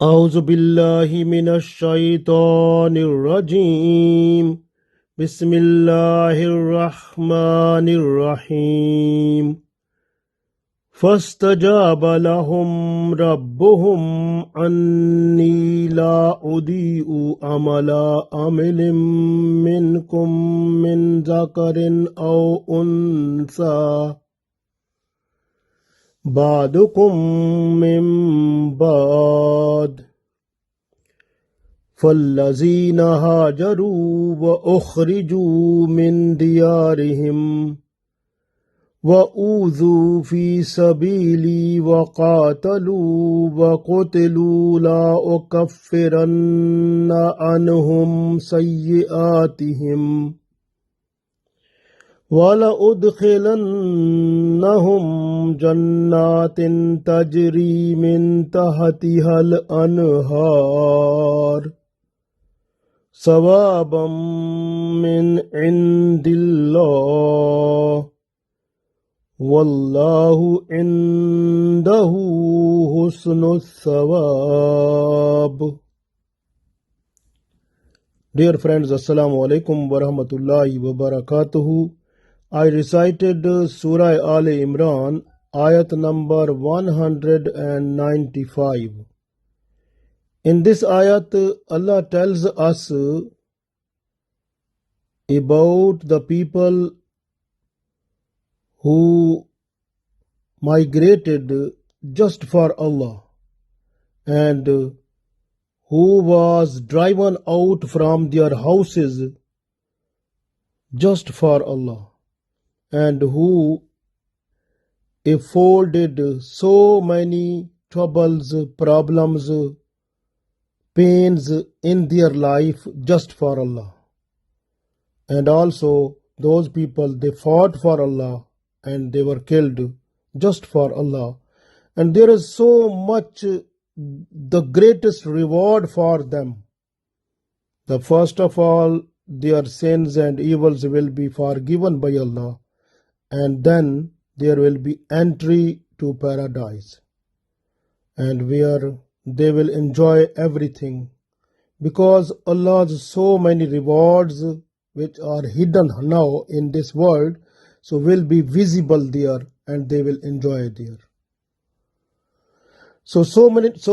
أعوذ بالله من الشيطان الرجيم بسم الله الرحمن الرحيم فاستجاب لهم ربهم أني لا أضيع عمل عامل منكم من ذكر أو أنثى بعضكم من بعض فالذين هاجروا وأخرجوا من ديارهم وأوذوا في سبيلي وقاتلوا وقتلوا لا أكفرن عنهم سيئاتهم وَلَأُدْخِلَنَّهُمْ جَنَّاتٍ تَجْرِي مِنْ تَحْتِهَا الْأَنْهَارُ ثَوَابًا مِنْ عِنْدِ اللَّهِ وَاللَّهُ عِنْدَهُ حُسْنُ الثَّوَابِ. Dear friends, Assalamu alaikum wa rahmatullahi wa barakatuhu. I recited Surah al-Imran, Ayat number 195. In this ayat, Allah tells us about the people who migrated just for Allah and who was driven out from their houses just for Allah, and who afforded so many troubles, problems, pains in their life just for Allah. And also those people, they fought for Allah and they were killed just for Allah. And there is so much the greatest reward for them. The first of all, their sins and evils will be forgiven by Allah, and then there will be entry to paradise, and where they will enjoy everything, because Allah's so many rewards which are hidden now in this world, so will be visible there and they will enjoy there. So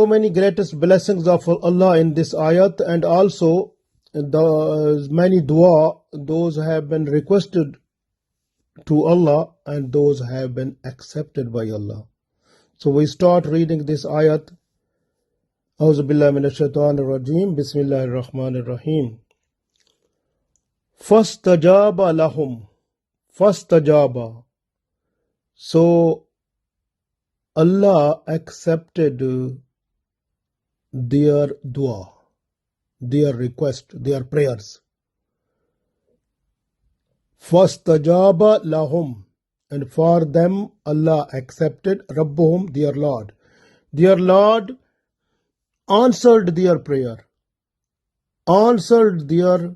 many greatest blessings of Allah in this ayat, and also the many dua, those have been requested to Allah and those have been accepted by Allah. So we start reading this ayat. A'udhu billahi minash shaitanir rajim. Bismillahir rahmanir rahim. Fastajaba lahum. Fastajaba. So Allah accepted their dua, their request, their prayers. Fastajaba lahum, and for them Allah accepted. Rabbuhum, their Lord. Their Lord answered their prayer, answered their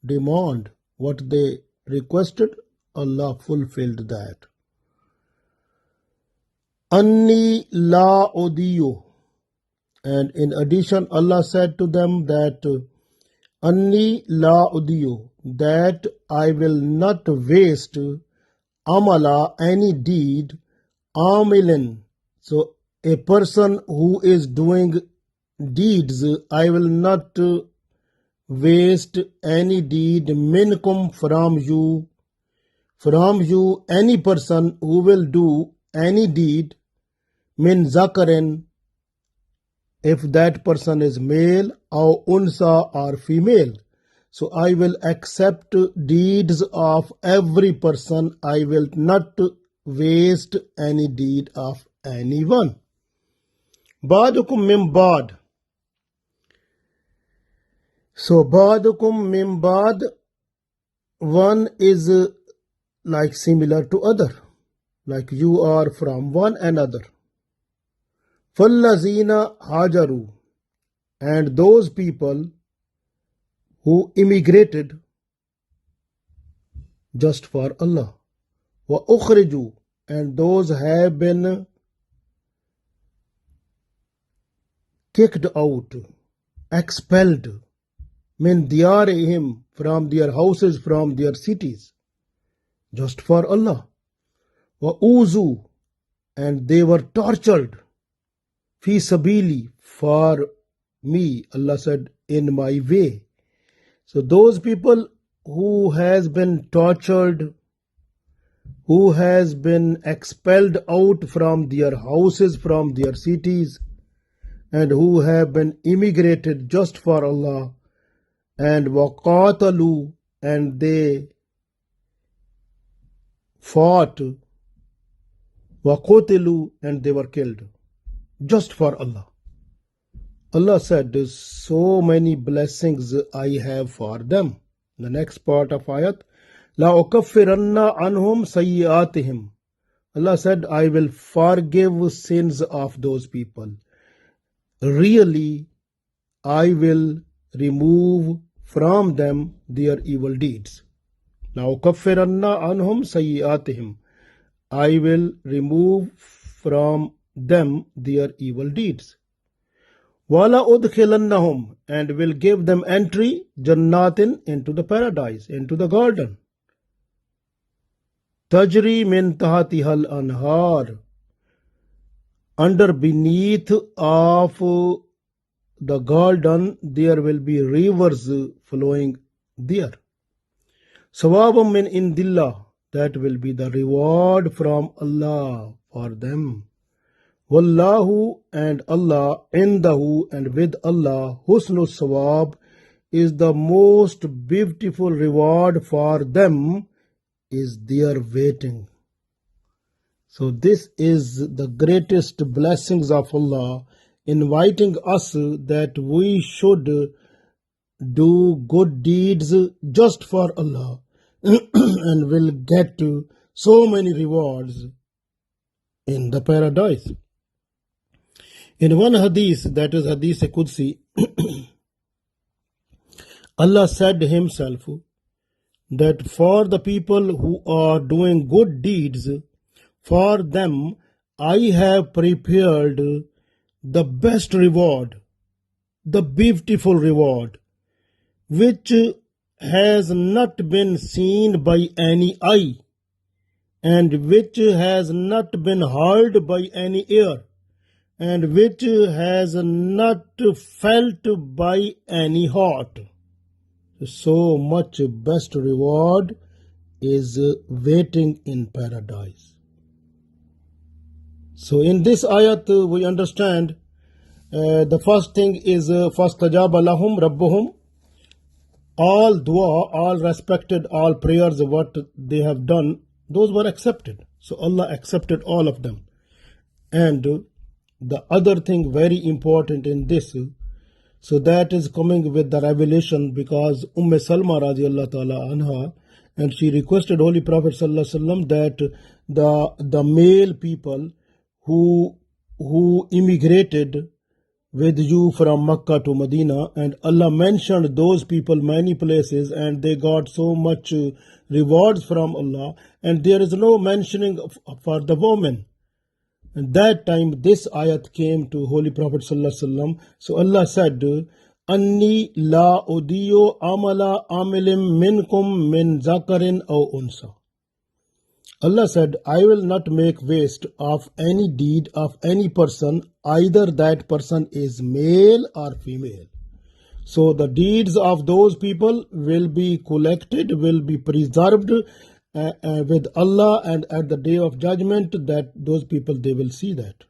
demand. What they requested, Allah fulfilled that. Anni la udiyu, and in addition Allah said to them that Anni la udiyu, that I will not waste amala, any deed, amilin, so a person who is doing deeds, I will not waste any deed, minkum, from you, any person who will do any deed, min zakarin, if that person is male, or unsa, or female. So I will accept deeds of every person. I will not waste any deed of anyone. Ba'dukum min ba'd. So ba'dukum min ba'd, one is like similar to other, like you are from one another. Fallazina hajaru, and those people who immigrated just for Allah. Wa ukhriju, and those have been kicked out, expelled, min diyarihim, from their houses, from their cities, just for Allah. Wa uzu, and they were tortured, fi sabili, for me, Allah said, in my way. So those people who has been tortured, who has been expelled out from their houses, from their cities, and who have been immigrated just for Allah, and waqatalu, and they fought, waqutilu, and they were killed just for Allah. Allah said, so many blessings I have for them. The next part of ayat, La ukaffiranna anhum sayyiatihim. Allah said, I will forgive sins of those people. Really, I will remove from them their evil deeds. La ukaffiranna anhum sayyiatihim. I will remove from them their evil deeds. Wala udkhilannahum, and will give them entry, jannatin, into the paradise, into the garden. Tajri min tahtihal anhar, under beneath of the garden there will be rivers flowing there. Sawabam min indillah, that will be the reward from Allah for them. Wallahu, and Allah, indahu, and with Allah, husnul sawab, is the most beautiful reward for them, is their waiting. So this is the greatest blessings of Allah, inviting us that we should do good deeds just for Allah and will get so many rewards in the paradise. In one hadith, that is hadith Qudsi, Allah said himself that for the people who are doing good deeds, for them I have prepared the best reward, the beautiful reward, which has not been seen by any eye, and which has not been heard by any ear, and which has not felt by any heart. So much best reward is waiting in paradise. So in this ayat we understand the first thing is فَاسْتَجَابَ لَهُمْ رَبُّهُمْ. All dua, all respected, all prayers what they have done, those were accepted. So Allah accepted all of them. And the other thing very important in this, so that is coming with the revelation, because Salma radiallahu ta'ala anha, and she requested Holy Prophet sallallahu alaihi wasallam that the male people who immigrated with you from Makkah to Medina, and Allah mentioned those people many places, and they got so much rewards from Allah, and there is no mentioning for the women. And that time this ayat came to Holy Prophet sallallahu alaihi wasallam. So Allah said, Anni la udiyo amala amilim minkum min zakarin aw unsa. Allah said, I will not make waste of any deed of any person, either that person is male or female. So the deeds of those people will be collected, will be preserved with Allah, and at the day of judgment, that those people, they will see that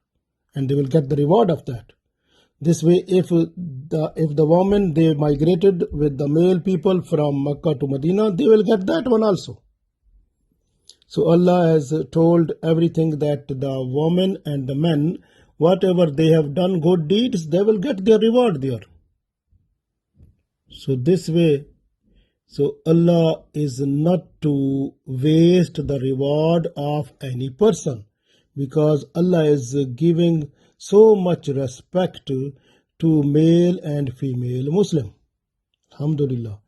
and they will get the reward of that. This way, if the woman, they migrated with the male people from Makkah to Medina, they will get that one also. So Allah has told everything that the woman and the men, whatever they have done good deeds, they will get their reward there. So this way, so Allah is not to waste the reward of any person, because Allah is giving so much respect to male and female Muslim. Alhamdulillah.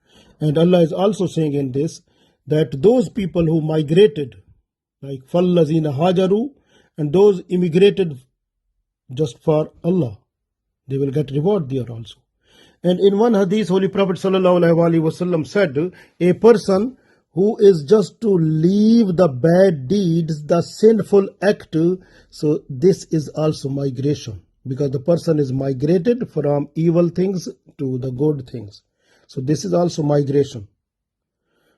And Allah is also saying in this that those people who migrated, like فَالَّذِينَ هَاجَرُوا, and those immigrated just for Allah, They will get reward there also. And in one hadith, Holy Prophet ﷺ said, a person who is just to leave the bad deeds, the sinful act, so this is also migration, because the person is migrated from evil things to the good things. So this is also migration.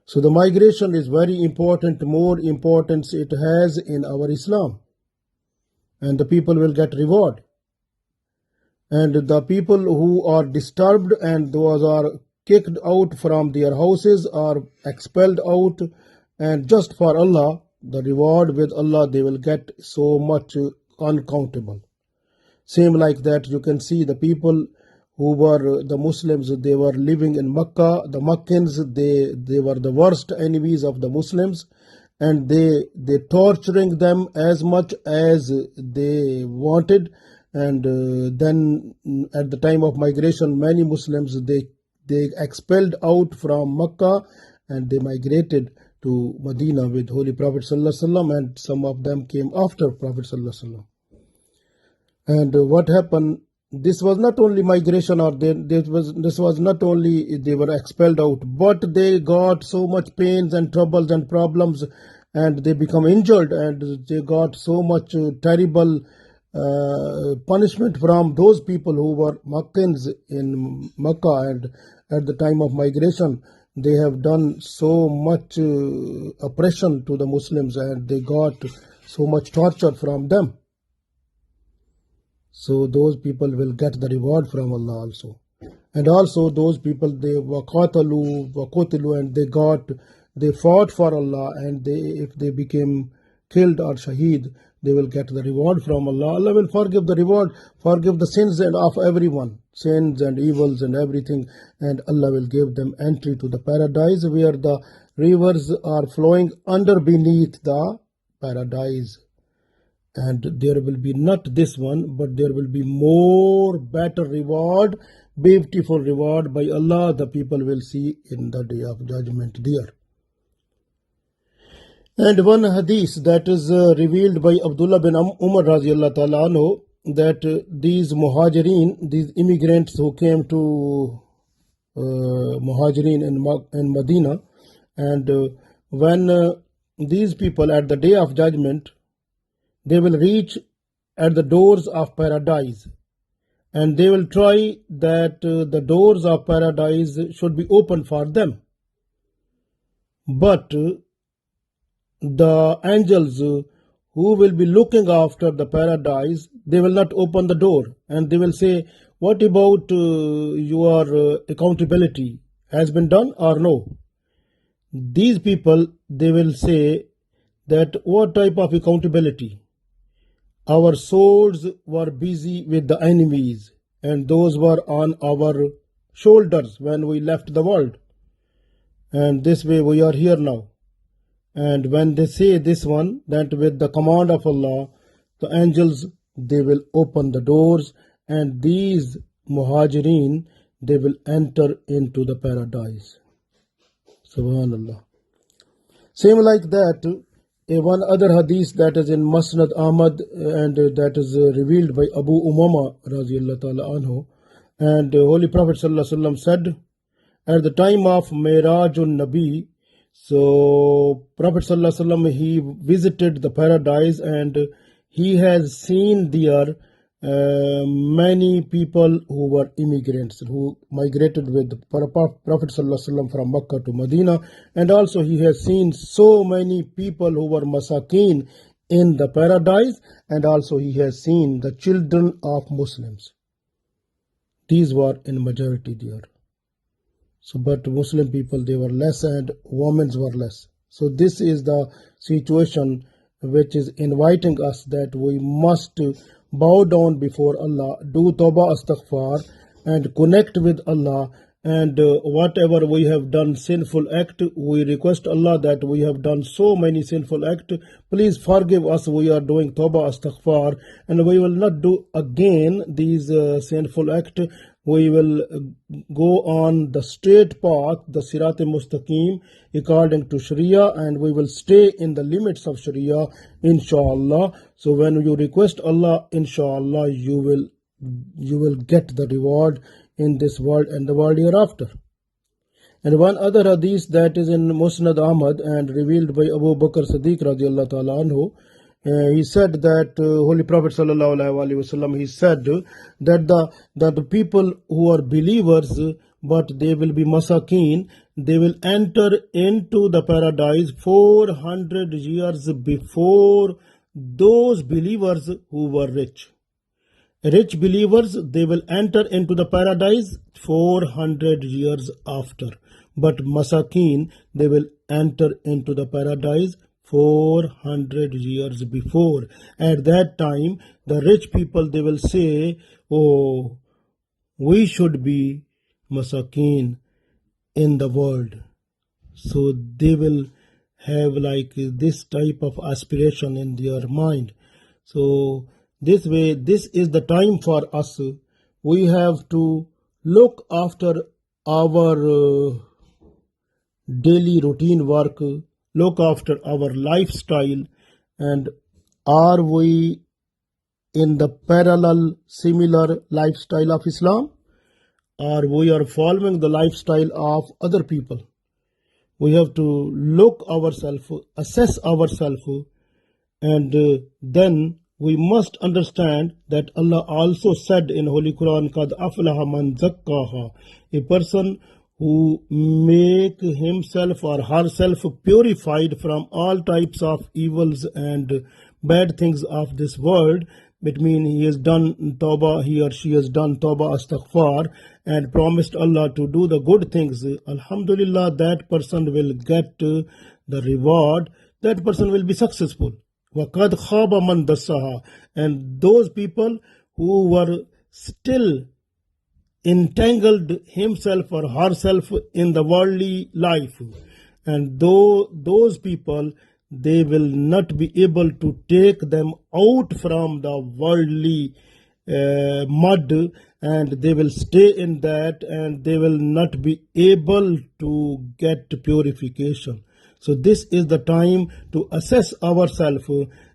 So the migration is very important, more importance it has in our Islam. And the people will get reward. And the people who are disturbed and those are kicked out from their houses or expelled out, and just for Allah, the reward with Allah, they will get so much uncountable. Same like that, you can see the people who were the Muslims, they were living in Mecca. The Meccans, they were the worst enemies of the Muslims, and they torturing them as much as they wanted. And then at the time of migration, many Muslims, they expelled out from Mecca and they migrated to Medina with Holy Prophet ﷺ, and some of them came after Prophet ﷺ. And what happened, this was not only migration, or this was not only they were expelled out, but they got so much pains and troubles and problems, and they become injured, and they got so much terrible punishment from those people who were Meccans in Mecca. And at the time of migration, they have done so much oppression to the Muslims, and they got so much torture from them. So those people will get the reward from Allah also. And also those people, they waqatalu, and they fought for Allah, and if they became killed or shaheed, they will get the reward from Allah. Allah will forgive the sins of everyone, sins and evils and everything, and Allah will give them entry to the paradise, where the rivers are flowing under beneath the paradise. And there will be not this one, but there will be more better reward, beautiful reward by Allah, the people will see in the day of judgment there. And one hadith that is revealed by Abdullah bin Umar radiallahu ta'ala anhu, that these muhajirin, these immigrants who came to muhajirin in Medina, and when these people at the day of judgment, they will reach at the doors of paradise, and they will try that the doors of paradise should be open for them. But the angels who will be looking after the paradise, they will not open the door, and they will say, what about your accountability has been done or no? These people, they will say that what type of accountability? Our souls were busy with the enemies, and those were on our shoulders when we left the world, and this way we are here now. And when they say this one, that with the command of Allah, the angels, they will open the doors, and these muhajirin, they will enter into the paradise. Subhanallah. Same like that, one other hadith that is in Musnad Ahmad, and that is revealed by Abu Umama radiallahu ta'ala anhu, and Holy Prophet ﷺ said, at the time of Mirajun Nabi, so Prophet ﷺ, he visited the paradise, and he has seen there many people who were immigrants, who migrated with Prophet ﷺ from Mecca to Medina, and also he has seen so many people who were masakin in the paradise, and also he has seen the children of Muslims. These were in majority there. So, but Muslim people, they were less, and women were less. So this is the situation which is inviting us that we must bow down before Allah, do tawbah astaghfar, and connect with Allah. And whatever we have done sinful act, we request Allah that we have done so many sinful act, please forgive us. We are doing tawbah astaghfar, and we will not do again these sinful act. We will go on the straight path, the Sirat Mustaqim, according to Sharia, and we will stay in the limits of Sharia, inshallah. So when you request Allah, inshallah, you will you will get the reward in this world and the world hereafter. And one other hadith that is in Musnad Ahmad and revealed by Abu Bakr Siddiq radiallahu ta'ala anhu, he said that Holy Prophet sallallahu alaihi wasallam, he said that the people who are believers but they will be masakeen, they will enter into the paradise 400 years before those believers who were rich. Rich believers, they will enter into the paradise 400 years after. But Masakin, they will enter into the paradise 400 years before. At that time, the rich people, they will say, oh, we should be Masakin in the world. So they will have like this type of aspiration in their mind. So this way, this is the time for us. We have to look after our daily routine work, look after our lifestyle, and are we in the parallel similar lifestyle of Islam, or we are following the lifestyle of other people? We have to look ourselves, assess ourselves, and then we must understand that Allah also said in Holy Quran, Qad aflaha man zakkaha, a person who make himself or herself purified from all types of evils and bad things of this world. It means he has done tawbah, he or she has done tawbah astaghfar and promised Allah to do the good things. Alhamdulillah, that person will get the reward, that person will be successful. وَقَدْ خَابَ مَنْ دَسَّهَا. And those people who were still entangled himself or herself in the worldly life, and those people, they will not be able to take them out from the worldly mud, and they will stay in that, and they will not be able to get purification. So this is the time to assess ourselves,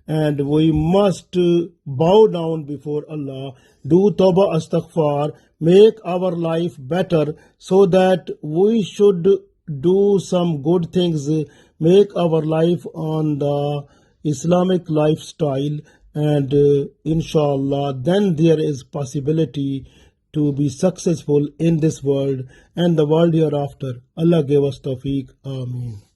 and we must bow down before Allah, do tawbah astaghfar, make our life better, so that we should do some good things, make our life on the Islamic lifestyle, and inshallah then there is possibility to be successful in this world and the world hereafter. Allah give us tawfiq. Ameen.